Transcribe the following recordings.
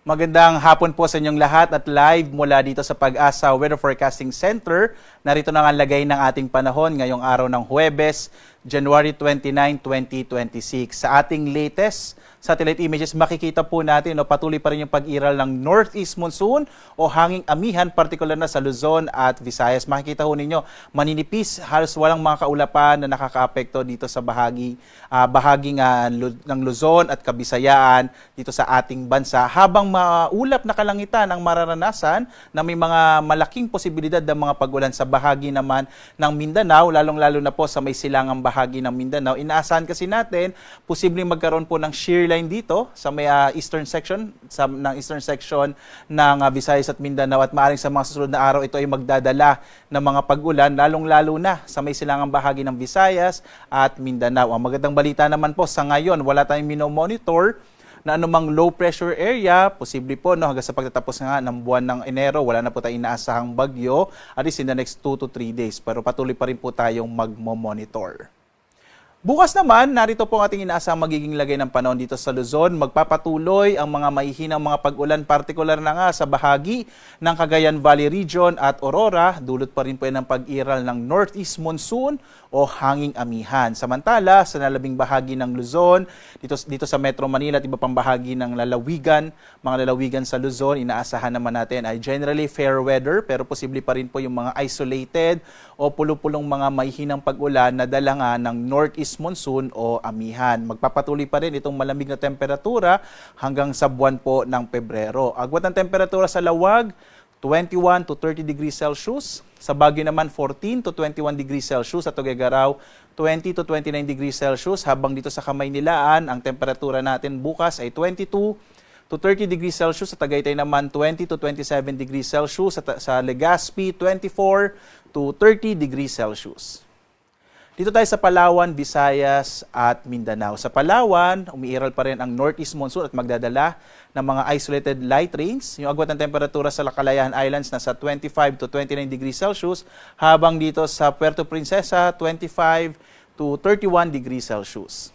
Magandang hapon po sa inyong lahat at live mula dito sa Pag-asa Weather Forecasting Center. Narito na ang lagay ng ating panahon ngayong araw ng Huwebes, January 29, 2026. Sa ating latest satellite images, makikita po natin patuloy pa rin yung pag-iral ng Northeast Monsoon o hanging amihan, partikular na sa Luzon at Visayas. Makikita ho ninyo, maninipis, halos walang mga kaulapan na nakakaapekto dito sa bahagi ng Luzon at Kabisayaan dito sa ating bansa. Habang maulap na kalangitan ang mararanasan na may mga malaking posibilidad ng mga pag-ulan sa bahagi naman ng Mindanao, lalong-lalo na po sa may silangang bahagi ng Mindanao. Inaasahan kasi natin, posibleng magkaroon po ng shear line dito sa may eastern section ng Visayas at Mindanao, at maaaring sa mga susunod na araw ito ay magdadala ng mga pag-ulan, lalong-lalo na sa may silangang bahagi ng Visayas at Mindanao. Ang magandang balita naman po sa ngayon, wala tayong minomonitor na anumang low pressure area, posible po hanggang sa pagtatapos nga ng buwan ng Enero, wala na po tayong inaasahang bagyo at least in the next 2 to 3 days. Pero patuloy pa rin po tayong magmo-monitor. Bukas naman, narito po ang ating inaasahang magiging lagay ng panahon dito sa Luzon. Magpapatuloy ang mga mahihinang mga pag-ulan, partikular na nga sa bahagi ng Cagayan Valley Region at Aurora. Dulot pa rin po yan ng pag-iral ng Northeast Monsoon o hanging amihan. Samantala, sa nalabing bahagi ng Luzon, dito sa Metro Manila at iba pang bahagi ng mga lalawigan sa Luzon, inaasahan naman natin ay generally fair weather, pero posible pa rin po yung mga isolated o pulo-pulong mga mahihinang pag-ulan na dala nga ng Northeast Monsoon o amihan. Magpapatuloy pa rin itong malamig na temperatura hanggang sa buwan po ng Pebrero. Agwat ng temperatura sa Lawag, 21 to 30 degrees Celsius. Sa Baguio naman, 14 to 21 degrees Celsius. At Tuguegarao, 20 to 29 degrees Celsius. Habang dito sa Kamaynilaan, ang temperatura natin bukas ay 22 to 30 degrees Celsius. Sa Tagaytay naman, 20 to 27 degrees Celsius. Sa Legazpi, 24 to 30 degrees Celsius. Dito tayo sa Palawan, Visayas at Mindanao. Sa Palawan, umiiral pa rin ang Northeast Monsoon at magdadala ng mga isolated light rains. Yung agwat ng temperatura sa Calayan Islands nasa 25 to 29 degrees Celsius, habang dito sa Puerto Princesa, 25 to 31 degrees Celsius.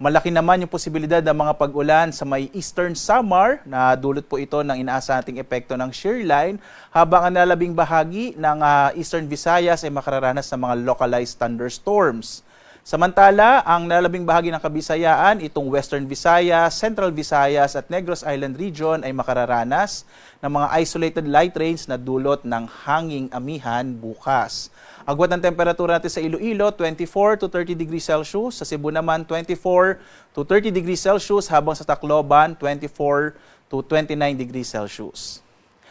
Malaki naman yung posibilidad ng mga pag-ulan sa may Eastern Samar, na dulot po ito ng inaasahan nating epekto ng shear line, habang ang nalabing bahagi ng Eastern Visayas ay makararanas ng mga localized thunderstorms. Samantala, ang nalabing bahagi ng Kabisayaan, itong Western Visayas, Central Visayas at Negros Island Region ay makararanas ng mga isolated light rains na dulot ng hanging amihan bukas. Agwat ng temperatura natin sa Iloilo, 24 to 30 degrees Celsius. Sa Cebu naman, 24 to 30 degrees Celsius. Habang sa Tacloban, 24 to 29 degrees Celsius.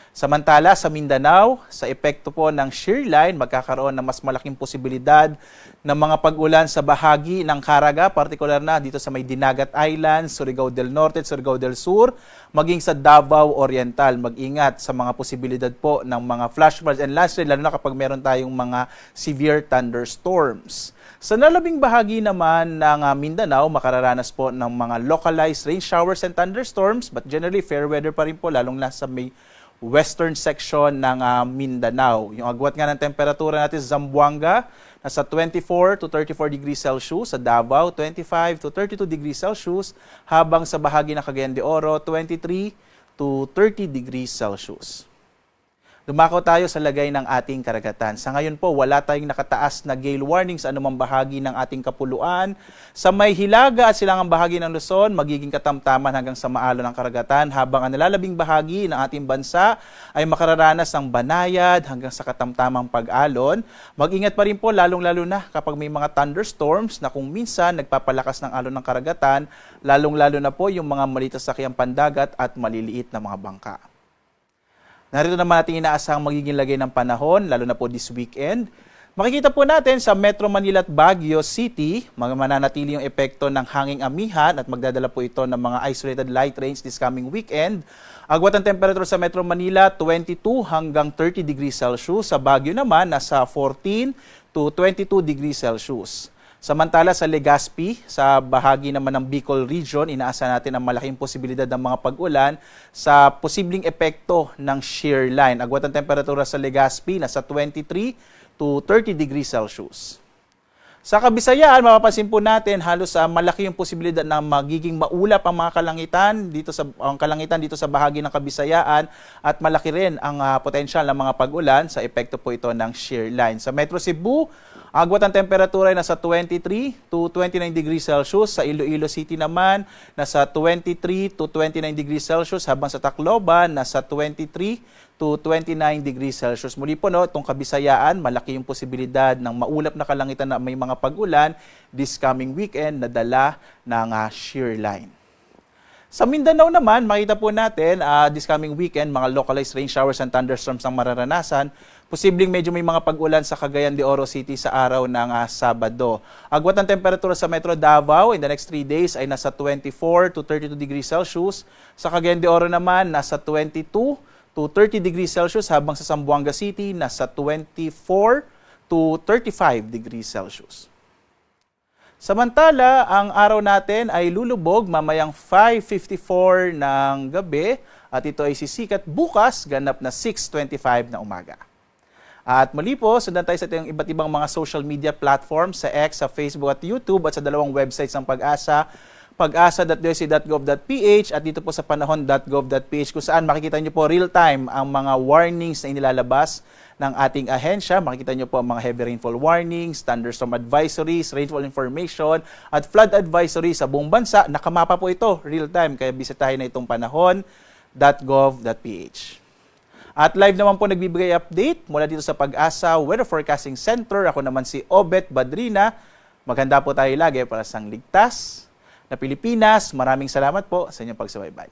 Samantala, sa Mindanao, sa epekto po ng shear line, magkakaroon ng mas malaking posibilidad ng mga pag-ulan sa bahagi ng Caraga, partikular na dito sa may Dinagat Islands, Surigao del Norte at Surigao del Sur, maging sa Davao Oriental. Mag-ingat sa mga posibilidad po ng mga flash floods and landslide, lalo na kapag meron tayong mga severe thunderstorms. Sa nalabing bahagi naman ng Mindanao, makararanas po ng mga localized rain showers and thunderstorms, but generally fair weather pa rin po, lalong na sa may western section ng Mindanao. Yung agwat nga ng temperatura natin sa Zamboanga, nasa 24 to 34 degrees Celsius. Sa Davao, 25 to 32 degrees Celsius. Habang sa bahagi ng Cagayan de Oro, 23 to 30 degrees Celsius. Dumako tayo sa lagay ng ating karagatan. Sa ngayon po, wala tayong nakataas na gale warning sa anumang bahagi ng ating kapuluan. Sa may Hilaga at silangang bahagi ng Luzon, magiging katamtaman hanggang sa maalon ng karagatan, habang ang nalalabing bahagi ng ating bansa ay makararanas ng banayad hanggang sa katamtamang pag-alon. Mag-ingat pa rin po, lalong-lalo na kapag may mga thunderstorms na kung minsan nagpapalakas ng alon ng karagatan, lalong-lalo na po yung mga maliit na sasakyang pandagat at maliliit na mga bangka. Narito naman natin inaasahang magiging lagay ng panahon, lalo na po this weekend. Makikita po natin sa Metro Manila at Baguio City, mananatili yung epekto ng hanging amihan at magdadala po ito ng mga isolated light rains this coming weekend. Agwat ang temperature sa Metro Manila, 22 hanggang 30 degrees Celsius. Sa Baguio naman, nasa 14 to 22 degrees Celsius. Samantala sa Legazpi, sa bahagi naman ng Bicol Region, inaasahan natin ang malaking posibilidad ng mga pag-ulan sa posibleng epekto ng shear line. Agwat ang temperatura sa Legazpi, nasa 23 to 30 degrees Celsius. Sa Kabisayaan, mapapansin po natin halos malaki yung posibilidad na magiging maulap ang mga kalangitan dito sa bahagi ng Kabisayaan at malaki rin ang potensyal ng mga pag-ulan sa epekto po ito ng shear line. Sa Metro Cebu, agwat ang temperatura ay nasa 23 to 29 degrees Celsius. Sa Iloilo City naman, nasa 23 to 29 degrees Celsius, habang sa Tacloban, nasa 23 to 29 degrees Celsius. Muli po, itong Kabisayaan, malaki yung posibilidad ng maulap na kalangitan na may mga pag-ulan this coming weekend na dala ng shear line. Sa Mindanao naman, makita po natin this coming weekend, mga localized rain showers and thunderstorms ang mararanasan. Posibleng medyo may mga pag-ulan sa Cagayan de Oro City sa araw ng Sabado. Agwat ang temperatura sa Metro Davao in the next 3 days ay nasa 24 to 32 degrees Celsius. Sa Cagayan de Oro naman, nasa 22 to 30 degrees Celsius, habang sa Zamboanga City, nasa 24 to 35 degrees Celsius. Samantala, ang araw natin ay lulubog mamayang 5:54 ng gabi at ito ay sisikat bukas ganap na 6:25 na umaga. At muli po, sundan tayo sa iba't ibang mga social media platforms sa X, sa Facebook at YouTube at sa dalawang websites ng Pag-asa, pag-asa.dc.gov.ph at dito po sa panahon.gov.ph kung saan makikita nyo po real-time ang mga warnings na inilalabas ng ating ahensya. Makikita nyo po ang mga heavy rainfall warnings, thunderstorm advisories, rainfall information at flood advisories sa buong bansa. Nakamapa po ito real-time, kaya bisitahin na itong panahon.gov.ph. At live naman po nagbibigay update mula dito sa Pag-asa Weather Forecasting Center. Ako naman si Obet Badrina. Maghanda po tayo lagi para sa ligtas na Pilipinas. Maraming salamat po sa inyong pagsubaybay.